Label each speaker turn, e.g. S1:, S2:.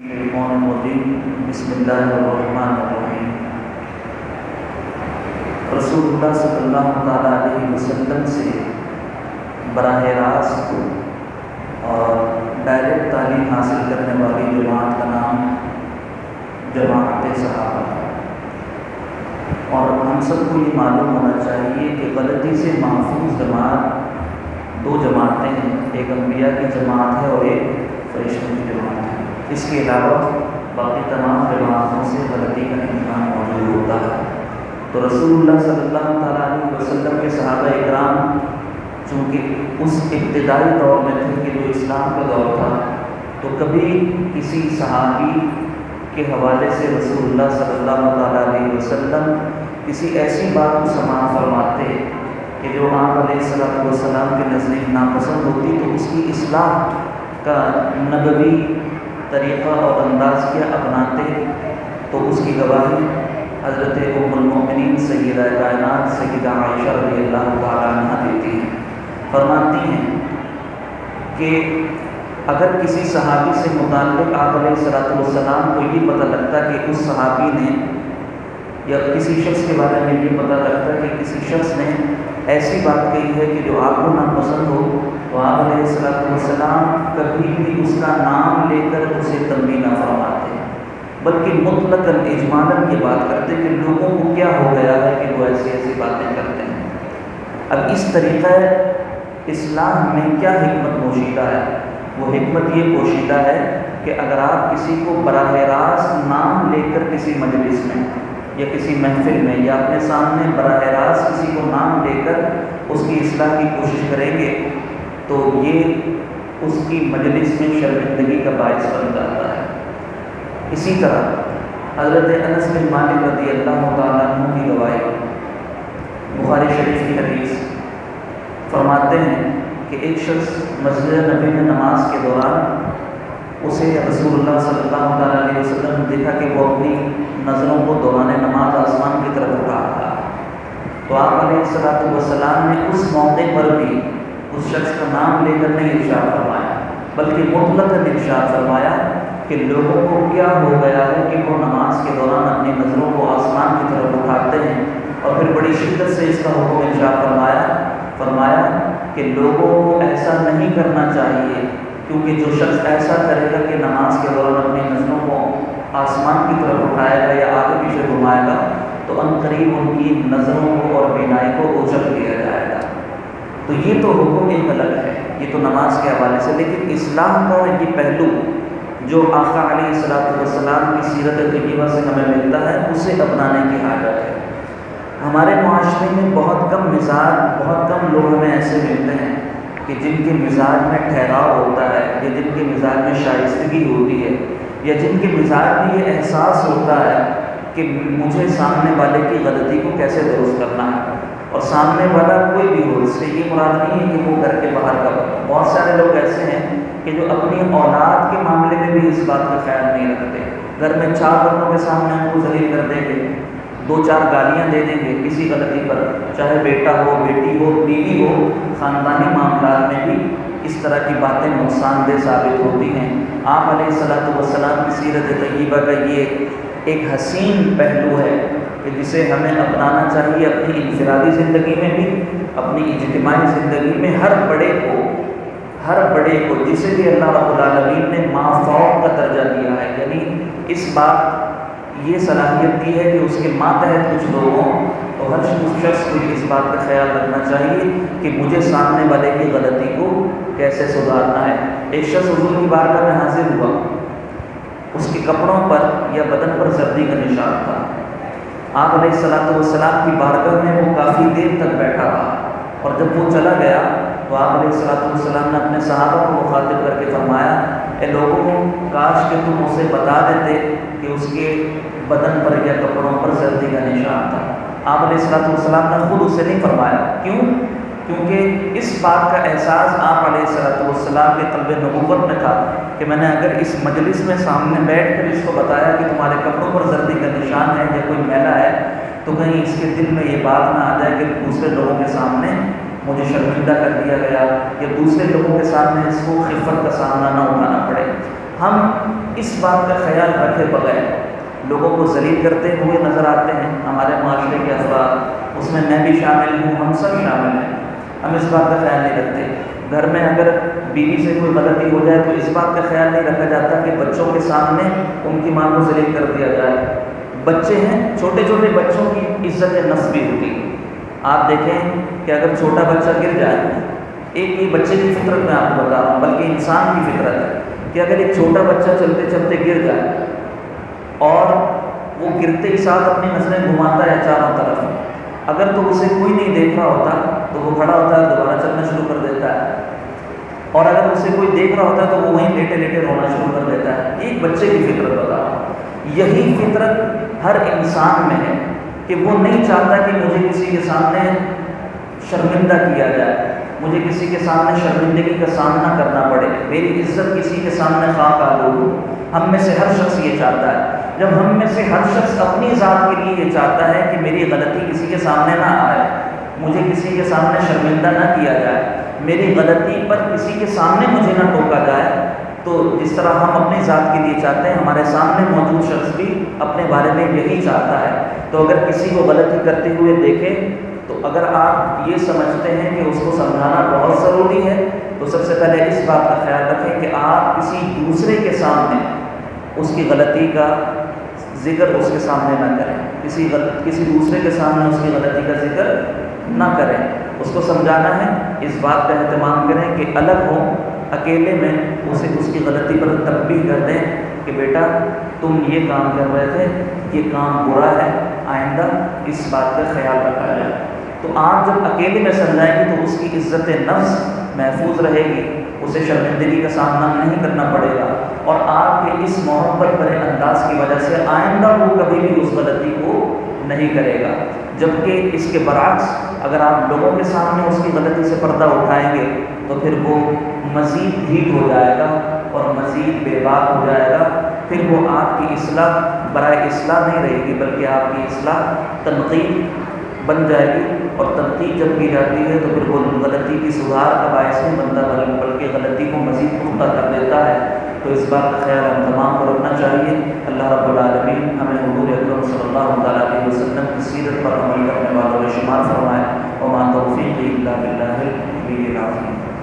S1: بسم اللہ الرحمن الرحیم۔ رسول اللہ صلی اللہ تعالیٰ علیہ وسلم سے براہ راست اور ڈائریکٹ تعلیم حاصل کرنے والی جماعت کا نام جماعت صحابہ ہے، اور ہم سب کو یہ معلوم ہونا چاہیے کہ غلطی سے محفوظ جماعت دو جماعتیں ہیں، ایک انبیاء کی جماعت ہے اور ایک فرشتوں کی جماعت ہے۔ اس کے علاوہ باقی تمام جماعتوں سے غلطی کا امکان موجود ہوتا ہے۔ تو رسول اللہ صلی اللہ تعالیٰ علیہ وسلم کے صحابہ اکرام چونکہ اس ابتدائی دور میں تھے کہ جو اسلام کا دور تھا، تو کبھی کسی صحابی کے حوالے سے رسول اللہ صلی اللہ تعالیٰ علیہ وسلم کسی ایسی بات کو سماعت فرماتے کہ جو آپ علیہ السلام کے نزدیک ناپسند ہوتی، تو اس کی اصلاح کا نبوی طریقہ اور انداز کیا اپناتے، تو اس کی گواہی حضرت ام المؤمنین سیدہ کائنات سیدہ عائشہ رضی اللہ تعالیٰ عنہ دیتی ہیں۔ فرماتی ہیں کہ اگر کسی صحابی سے متعلق آپ علیہ السلام کو یہ پتہ لگتا کہ اس صحابی نے یا کسی شخص کے بارے میں یہ پتہ لگتا کہ کسی شخص نے ایسی بات کہی ہے کہ جو آپ کو ناپسند ہو، تو آپ علیہ السلام کبھی بھی اس کا نام لے کر اسے تنبیہ نہ فرماتے، بلکہ مطلقاً اجمالاً یہ بات کرتے کہ لوگوں کو کیا ہو گیا ہے کہ وہ ایسی ایسی باتیں کرتے ہیں۔ اب اس طریقہ اصلاح میں کیا حکمت پوشیدہ ہے؟ وہ حکمت یہ پوشیدہ ہے کہ اگر آپ کسی کو براہ راست نام لے کر کسی مجلس میں یا کسی محفل میں یا اپنے سامنے براہ راست کسی کو نام لے کر اس کی اصلاح کی کوشش کریں گے، تو یہ اس کی مجلس میں شرمندگی کا باعث بن جاتا ہے۔ اسی طرح حضرت انس بن مالک رضی اللہ تعالیٰ عنہ کی گواہی، بخاری شریف کی حدیث، فرماتے ہیں کہ ایک شخص مسجد نبی میں نماز کے دوران اسے رسول اللہ صلی اللہ تعالیٰ علیہ وسلم نے دیکھا کہ وہ اپنی نظروں کو دوران نماز آسمان کی طرف اٹھا رہا ہے، تو آپ علیہ السلام نے اس موقع پر بھی اس شخص کا نام لے کر نہیں ارشاد فرمایا، بلکہ مطلقاً ارشاد فرمایا کہ لوگوں کو کیا ہو گیا ہے کہ وہ نماز کے دوران اپنی نظروں کو آسمان کی طرف اٹھاتے ہیں، اور پھر بڑی شدت سے اس کا حکم ارشاد فرمایا کہ لوگوں کو ایسا نہیں کرنا چاہیے، کیونکہ جو شخص ایسا کرے گا کہ نماز کے دوران اپنی نظروں کو آسمان کی طرف اٹھائے گا یا آگے پیچھے گھمائے گا، تو عنقریب ان کی نظروں کو اور بینائی کو اوجھل دیا جائے گا۔ تو یہ تو حکم ایک الگ ہے، یہ تو نماز کے حوالے سے، لیکن اسلام کا یہ پہلو جو آقا علیہ السلام کی سیرت طیبہ سے ہمیں ملتا ہے، اسے اپنانے کی حاجت ہے۔ ہمارے معاشرے میں بہت کم لوگ ہمیں ایسے ملتے ہیں کہ جن کے مزاج میں ٹھہراؤ ہوتا ہے، یا جن کے مزاج میں شائستگی ہوتی ہے، یا جن کے مزاج میں یہ احساس ہوتا ہے کہ مجھے سامنے والے کی غلطی کو کیسے درست کرنا ہے، اور سامنے والا کوئی بھی ہو، اس سے یہ مراد نہیں ہے کہ وہ گھر کے باہر کا ہو۔ بہت سارے لوگ ایسے ہیں کہ جو اپنی اولاد کے معاملے میں بھی اس بات کا خیال نہیں رکھتے، گھر میں 4 بندوں کے سامنے ان کو ذلیل کر دیں گے، 2-4 گالیاں دے دیں گے کسی غلطی پر، چاہے بیٹا ہو، بیٹی ہو، بیوی ہو۔ خاندانی معاملات میں بھی اس طرح کی باتیں نقصان دہ ثابت ہوتی ہیں۔ آپ علیہ السلام کی سیرت طیبہ کا یہ ایک حسین پہلو ہے کہ جسے ہمیں اپنانا چاہیے اپنی انفرادی زندگی میں بھی، اپنی اجتماعی زندگی میں۔ ہر بڑے کو جسے بھی اللہ رب العالمین نے ما فوق کا درجہ دیا ہے، یعنی اس بات یہ صلاحیت دی ہے کہ اس کے ماتحت کچھ لوگ ہوں، تو ہر شخص کو اس بات کا خیال رکھنا چاہیے کہ مجھے سامنے والے کی غلطی کو کیسے سدھارنا ہے۔ ایک شخص حضور کی بارگاہ میں حاضر ہوا، اس کے کپڑوں پر یا بدن پر زردی کا نشان تھا۔ آپ علیہ السلام کی بارگاہ میں وہ کافی دیر تک بیٹھا رہا، اور جب وہ چلا گیا تو آپ علیہ السلام نے اپنے صحابہ کو مخاطب کر کے فرمایا، اے لوگوں، کاش کہ تم اسے بتا دیتے کہ اس کے بدن پر یا کپڑوں پر زردی کا نشان تھا۔ آپ علیہ السلام نے خود اسے نہیں فرمایا، کیوں؟ کیونکہ اس بات کا احساس آپ علیہ السلام کے قلب نبوت میں تھا کہ میں نے اگر اس مجلس میں سامنے بیٹھ کر اس کو بتایا کہ تمہارے کپڑوں پر زردی کا نشان ہے یا کوئی میلہ ہے، تو کہیں اس کے دل میں یہ بات نہ آ جائے کہ دوسرے لوگوں کے سامنے مجھے شرمندہ کر دیا گیا، یا دوسرے لوگوں کے سامنے اس کو خفت کا سامنا نہ اٹھانا پڑے۔ ہم اس بات کا خیال رکھے بغیر لوگوں کو ذلیل کرتے ہوئے نظر آتے ہیں. ہمارے معاشرے کے افراد، اس میں بھی شامل ہوں، ہم سب شامل ہیں، ہم اس بات کا خیال نہیں رکھتے. گھر میں اگر بیوی سے کوئی غلطی ہو جائے تو اس بات کا خیال نہیں رکھا جاتا کہ بچوں کے سامنے ان کی ماں کو ذلیل کر دیا جائے. بچے ہیں، چھوٹے چھوٹے بچوں کی عزت نفس بھی ہوتی ہے. آپ دیکھیں کہ اگر چھوٹا بچہ گر جائے، ایک بچے کی فطرت میں آپ کو بتا رہا ہوں، بلکہ انسان کی فطرت ہے کہ اگر ایک چھوٹا بچہ چلتے چلتے گر جائے اور وہ گرتے ہی ساتھ اپنی نظریں گھماتا ہے چاروں طرف، اگر تو اسے کوئی نہیں دیکھ رہا ہوتا تو وہ کھڑا ہوتا ہے، دوبارہ چلنا شروع کر دیتا ہے. اور اگر اسے کوئی دیکھ رہا ہوتا ہے تو وہ وہیں لیٹے لیٹے رونا شروع کر دیتا ہے. ایک بچے کی فطرت بتا رہا ہوں. یہی فطرت ہر انسان میں ہے کہ وہ نہیں چاہتا کہ مجھے کسی کے سامنے شرمندہ کیا جائے، مجھے کسی کے سامنے شرمندگی کا سامنا کرنا پڑے، میری عزت کسی کے سامنے خاک آلود ہو. ہم میں سے ہر شخص یہ چاہتا ہے. جب ہم میں سے ہر شخص اپنی ذات کے لیے یہ چاہتا ہے کہ میری غلطی کسی کے سامنے نہ آئے، مجھے کسی کے سامنے شرمندہ نہ کیا جائے، میری غلطی پر کسی کے سامنے مجھے نہ ٹوکا جائے، تو جس طرح ہم اپنی ذات کے لیے چاہتے ہیں، ہمارے سامنے موجود شخص بھی اپنے بارے میں یہی چاہتا ہے. تو اگر کسی کو غلطی کرتے ہوئے دیکھیں تو اگر آپ یہ سمجھتے ہیں کہ اس کو سمجھانا بہت ضروری ہے تو سب سے پہلے اس بات کا خیال رکھیں کہ آپ کسی دوسرے کے سامنے اس کی غلطی کا ذکر اس کے سامنے نہ کریں، کسی دوسرے کے سامنے اس کی غلطی کا ذکر نہ کریں. اس کو سمجھانا ہے، اس بات کا اہتمام کریں کہ الگ ہوں، اکیلے میں اسے اس کی غلطی پر تنبیہ کر دیں کہ بیٹا تم یہ کام کر رہے تھے، یہ کام برا ہے، آئندہ اس بات کا خیال رکھا جائے. تو آپ جب اکیلے میں سمجھائیں گے تو اس کی عزت نفس محفوظ رہے گی، اسے شرمندگی کا سامنا نہیں کرنا پڑے گا، اور آپ کے اس محبت بھرے انداز کی وجہ سے آئندہ وہ کبھی بھی اس غلطی کو نہیں کرے گا. جبکہ اس کے برعکس اگر آپ لوگوں کے سامنے اس کی غلطی سے پردہ اٹھائیں گے تو پھر وہ مزید ڈھیٹ ہو جائے گا اور مزید بے باک ہو جائے گا. پھر وہ آپ کی اصلاح برائے اصلاح نہیں رہے گی، بلکہ آپ کی اصلاح تنقید بن جائے گی، اور تنقید جب کی جاتی ہے تو پھر وہ غلطی کی سدھار کا باعث نہیں بنتا بلکہ غلطی کو مزید پختہ کر دیتا ہے. تو اس بات کا خیال ہم تمام کو رکھنا چاہیے. اللہ رب العالمین ہمیں حضور اکرم صلی اللہ علیہ وسلم کی سیرت پر عمل کرنے والوں میں شمار فرمائے. وما توفیقی الا باللہ العلی العظیم.